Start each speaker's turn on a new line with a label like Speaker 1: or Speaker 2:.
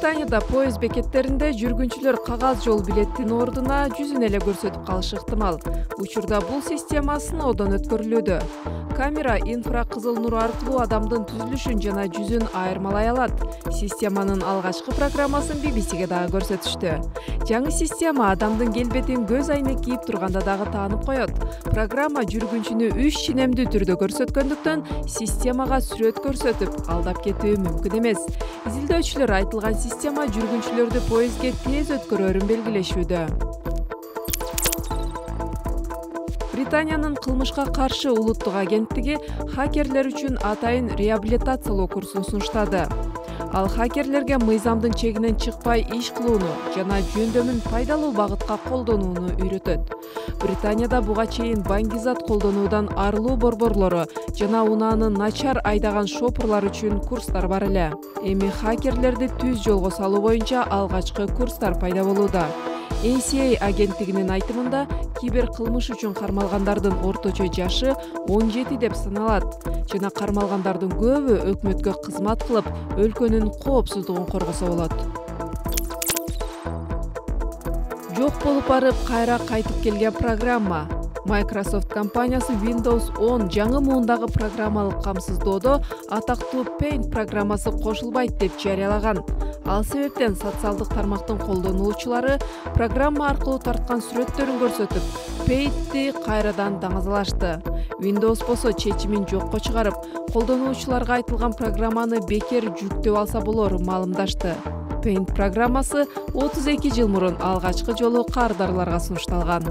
Speaker 1: Британияда поезд бекеттеринде жүргүнчүлөр кагаз жол билеттин ордуна жүзүн эле көрсөтүп калышы ыктымал. Учурда бул система сыноодон өткөрүлүүдө. Камера инфракызыл нур аркылуу адамдын түзүлүшүн жана жүзүн айырмалай алат. Системанын алгачкы программасын BBC-ге дагы көрсөтүштү. Жаңы система адамдын келбетин көз айнек кийип турганда дагы таанып коет. Программа жүргүнчүнү 3 ченемдүү түрдө көрсөткөндүктөн системага сүрөт көрсөтүп алдап кетүү мүмкүн эмес. Изилдөөчүлөр айтылган система жүргүнчүлөрдү поездге тез өткөрөөрүн белгилешүүдө. Британиянын кылмышка каршы улуттук агенттиги хакерлер үчүн атайын реабилитациялоо курсун сунуштады. Ал хакерлерге мыйзамдын чегинен чыкпай иш кылууну жана жөндөмүн пайдалуу багытка колдонууну үйрөтөт. Британияда буга чейин баңгизат колдонуудан арылуу борборлору жана унааны начар айдаган шопурлар үчүн курстар бар эле. Эми хакерлерди түз жолго салуу боюнча алгачкы курстар пайда болууда. ACA агенттигинин айтымында кибер кылмыш үчүн кармалгандардын орточо жашы 17 деп саналат жана кармалгандардын көбү өкмөткө кызмат кылып, өлкөнүн коопсуздугун коргосо болот. Жок болуп барып кайра кайтып келген программа. Microsoft компаниясы Windows 10 жаңы муундагы программалык камсыздоодо атактуу Paint программасы кошулбайт деп жарыялаган. Ал себептен социалдык тармактын колдонуучулары программа аркылуу тарткан сүрөттөрүн көрсөтүп, Paint'ти кайрадан даңазалашты. Windows болсо чечимин жокко чыгарып, колдонуучуларга айтылган программаны бекер жүктөп алса болорун маалымдашты. Paint программасы 32 жыл мурун алгачкы жолу кардарларга сунушталган.